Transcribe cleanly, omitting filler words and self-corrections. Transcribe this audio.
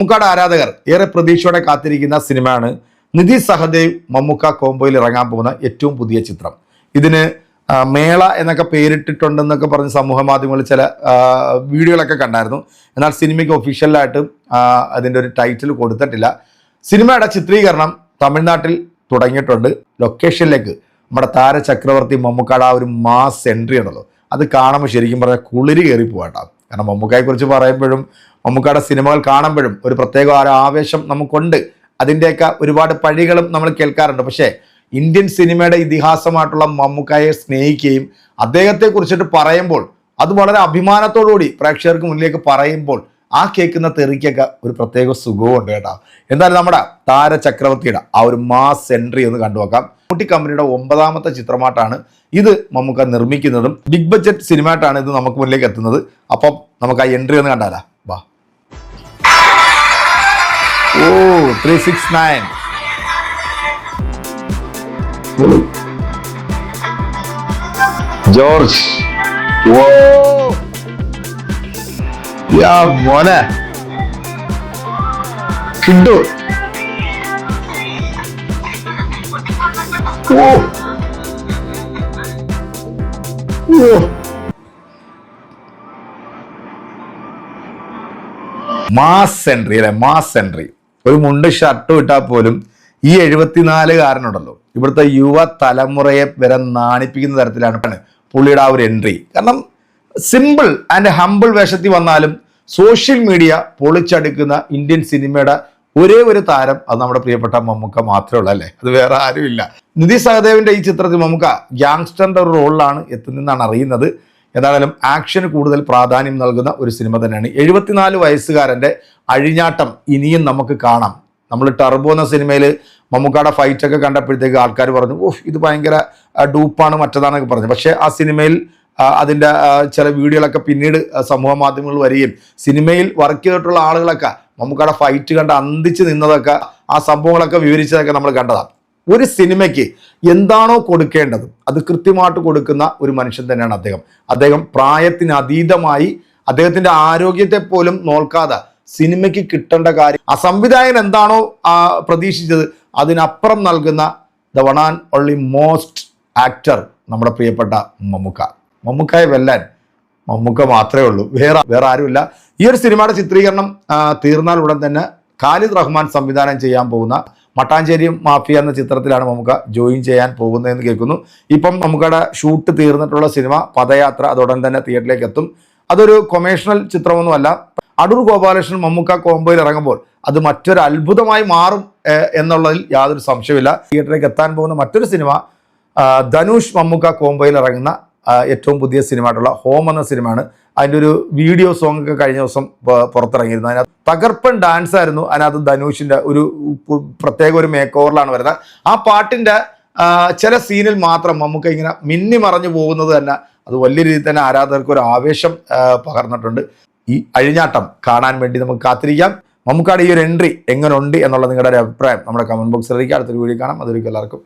മമ്മൂക്കയുടെ ആരാധകർ ഏറെ പ്രതീക്ഷയോടെ കാത്തിരിക്കുന്ന സിനിമയാണ് നിധി സഹദേവ് മമ്മൂക്ക കോംബോയിൽ ഇറങ്ങാൻ പോകുന്ന ഏറ്റവും പുതിയ ചിത്രം. ഇതിന് മേള എന്നൊക്കെ പേരിട്ടിട്ടുണ്ടെന്നൊക്കെ പറഞ്ഞ് സമൂഹ മാധ്യമങ്ങളിൽ ചില വീഡിയോകളൊക്കെ കണ്ടായിരുന്നു. എന്നാൽ സിനിമയ്ക്ക് ഒഫീഷ്യലായിട്ട് അതിൻ്റെ ഒരു ടൈറ്റിൽ കൊടുത്തിട്ടില്ല. സിനിമയുടെ ചിത്രീകരണം തമിഴ്നാട്ടിൽ തുടങ്ങിയിട്ടുണ്ട്. ലൊക്കേഷനിലേക്ക് നമ്മുടെ താരചക്രവർത്തി മമ്മൂക്കയുടെ ആ ഒരു മാസ് എൻട്രി ഉണ്ടല്ലോ, അത് കാണുമ്പോൾ ശരിക്കും പറഞ്ഞാൽ കുളിരി കയറി പോകട്ടോ. കാരണം മമ്മൂക്കയെക്കുറിച്ച് പറയുമ്പോഴും മമ്മൂക്കയുടെ സിനിമകൾ കാണുമ്പോഴും ഒരു പ്രത്യേക ആവേശം നമുക്കുണ്ട്. അതിൻ്റെയൊക്കെ ഒരുപാട് പഴികളും നമ്മൾ കേൾക്കാറുണ്ട്. പക്ഷേ ഇന്ത്യൻ സിനിമയുടെ ഇതിഹാസമായിട്ടുള്ള മമ്മൂക്കയെ സ്നേഹിക്കുകയും അദ്ദേഹത്തെ കുറിച്ചിട്ട് പറയുമ്പോൾ അത് വളരെ അഭിമാനത്തോടുകൂടി പ്രേക്ഷകർക്ക് മുന്നിലേക്ക് പറയുമ്പോൾ ആ കേൾക്കുന്ന തെറിക്കൊക്കെ ഒരു പ്രത്യേക സുഖമുണ്ട് കേട്ടോ. എന്തായാലും നമ്മുടെ താരചക്രവർത്തിയുടെ ആ ഒരു മാസ് എൻട്രി ഒന്ന് കണ്ടുവെക്കാം. മമ്മൂട്ടി കമ്പനിയുടെ 9ാമത്തെ ചിത്രമായിട്ടാണ് ഇത് മമ്മൂക്ക നിർമ്മിക്കുന്നതും. ബിഗ് ബഡ്ജറ്റ് സിനിമയായിട്ടാണ് ഇത് നമുക്ക് മുന്നിലേക്ക് എത്തുന്നത്. അപ്പം നമുക്ക് ആ എൻട്രി ഒന്ന് കണ്ടാലാ. വാ. ഓ 369 ജോർജ്. ഓ യാ മോനെ കിണ്ടു. ഓ മാസ് എൻട്രി അല്ലെ, മാസ് എൻട്രി. ഒരു മുണ്ട് ഷർട്ട് ഇട്ടാൽ പോലും ഈ 74-കാരനുണ്ടല്ലോ ഇവിടുത്തെ യുവ തലമുറയെ വരെ നാണിപ്പിക്കുന്ന തരത്തിലാണ് പുള്ളിയുടെ ആ ഒരു എൻട്രി. കാരണം സിമ്പിൾ ആൻഡ് ഹംബിൾ വേഷത്തിൽ വന്നാലും സോഷ്യൽ മീഡിയ പൊളിച്ചടുക്കുന്ന ഇന്ത്യൻ സിനിമയുടെ ഒരേ ഒരു താരം അത് നമ്മുടെ പ്രിയപ്പെട്ട മമ്മൂക്ക മാത്രമേ ഉള്ളൂ അല്ലേ, അത് വേറെ ആരുമില്ല. നിധി സഹദേവിന്റെ ഈ ചിത്രത്തിൽ മമ്മൂക്ക ഗ്യാങ്സ്റ്ററിന്റെ ഒരു റോളിലാണ് എത്തുന്നതെന്നാണ് അറിയുന്നത്. എന്തായാലും ആക്ഷന് കൂടുതൽ പ്രാധാന്യം നൽകുന്ന ഒരു സിനിമ തന്നെയാണ്. 74 വയസ്സുകാരൻ്റെ അഴിഞ്ഞാട്ടം ഇനിയും നമുക്ക് കാണാം. നമ്മൾ ടർബോ എന്ന സിനിമയിൽ മമ്മൂക്കയുടെ ഫൈറ്റൊക്കെ കണ്ടപ്പോഴത്തേക്ക് ആൾക്കാർ പറഞ്ഞു ഓഹ് ഇത് ഭയങ്കര ഡൂപ്പാണ് മറ്റതാന്നൊക്കെ പറഞ്ഞു. പക്ഷേ ആ സിനിമയിൽ അതിൻ്റെ ചില വീഡിയോകളൊക്കെ പിന്നീട് സമൂഹ മാധ്യമങ്ങളിൽ വരികയും സിനിമയിൽ വർക്ക് ചെയ്തിട്ടുള്ള ആളുകളൊക്കെ മമ്മൂക്കയുടെ ഫൈറ്റ് കണ്ട് അന്തിച്ച് നിന്നതൊക്കെ ആ സംഭവങ്ങളൊക്കെ വിവരിച്ചതൊക്കെ നമ്മൾ കണ്ടതാണ്. ഒരു സിനിമയ്ക്ക് എന്താണോ കൊടുക്കേണ്ടത് അത് കൃത്യമായിട്ട് കൊടുക്കുന്ന ഒരു മനുഷ്യൻ തന്നെയാണ് അദ്ദേഹം. അദ്ദേഹം പ്രായത്തിന് അതീതമായി അദ്ദേഹത്തിൻ്റെ ആരോഗ്യത്തെ പോലും നോക്കാതെ സിനിമയ്ക്ക് കിട്ടേണ്ട കാര്യം ആ സംവിധായകൻ എന്താണോ പ്രതീക്ഷിച്ചത് അതിനപ്പുറം നൽകുന്ന the one and only most actor നമ്മുടെ പ്രിയപ്പെട്ട മമ്മൂക്ക. മമ്മൂക്കയെ വെല്ലാൻ മമ്മൂക്ക മാത്രമേ ഉള്ളൂ, വേറെ ആരുമില്ല. ഈ ഒരു സിനിമയുടെ ചിത്രീകരണം തീർന്നാൽ ഉടൻ തന്നെ ഖാലിദ് റഹ്മാൻ സംവിധാനം ചെയ്യാൻ പോകുന്ന മട്ടാഞ്ചേരി മാഫിയ എന്ന ചിത്രത്തിലാണ് മമ്മൂക്ക ജോയിൻ ചെയ്യാൻ പോകുന്നതെന്ന് കേൾക്കുന്നു. ഇപ്പം മമ്മൂക്കയുടെ ഷൂട്ട് തീർന്നിട്ടുള്ള സിനിമ പദയാത്ര അതുടൻ തന്നെ തിയേറ്ററിലേക്ക് എത്തും. അതൊരു കൊമേഴ്ഷ്യൽ ചിത്രമൊന്നുമല്ല. അടൂർ ഗോപാലകൃഷ്ണൻ മമ്മൂക്ക കോംബോയിൽ ഇറങ്ങുമ്പോൾ അത് മറ്റൊരു അത്ഭുതമായി മാറും എന്നുള്ളതിൽ യാതൊരു സംശയമില്ല. തിയേറ്ററിലേക്ക് എത്താൻ പോകുന്ന മറ്റൊരു സിനിമ ധനുഷ് മമ്മൂക്ക കോംബോയിൽ ഇറങ്ങുന്ന ഏറ്റവും പുതിയ സിനിമ ആയിട്ടുള്ള ഹോം എന്ന സിനിമയാണ്. അതിൻ്റെ ഒരു വീഡിയോ സോങ് ഒക്കെ കഴിഞ്ഞ ദിവസം പുറത്തിറങ്ങിയിരുന്നു. അതിനകത്ത് തകർപ്പൻ ഡാൻസ് ആയിരുന്നു. അതിനകത്ത് ധനുഷിൻ്റെ ഒരു പ്രത്യേക ഒരു മേക്ക് ഓവറിലാണ് വരുന്നത്. ആ പാട്ടിൻ്റെ ചില സീനിൽ മാത്രം മമ്മൂക്ക ഇങ്ങനെ മിന്നി മറഞ്ഞു പോകുന്നത് തന്നെ അത് വലിയ രീതിയിൽ തന്നെ ആരാധകർക്ക് ഒരു ആവേശം പകർന്നിട്ടുണ്ട്. ഈ അഴിഞ്ഞാട്ടം കാണാൻ വേണ്ടി നമുക്ക് കാത്തിരിക്കാം. മമ്മൂക്കയുടെ ഈ ഒരു എൻട്രി എങ്ങനെയുണ്ട് എന്നുള്ള നിങ്ങളുടെ ഒരു അഭിപ്രായം നമ്മുടെ കമന്റ് ബോക്സിൽ അറിയിക്കുക. അടുത്തൊരു വീഡിയോ കാണാം. അതൊരിക്കും എല്ലാവർക്കും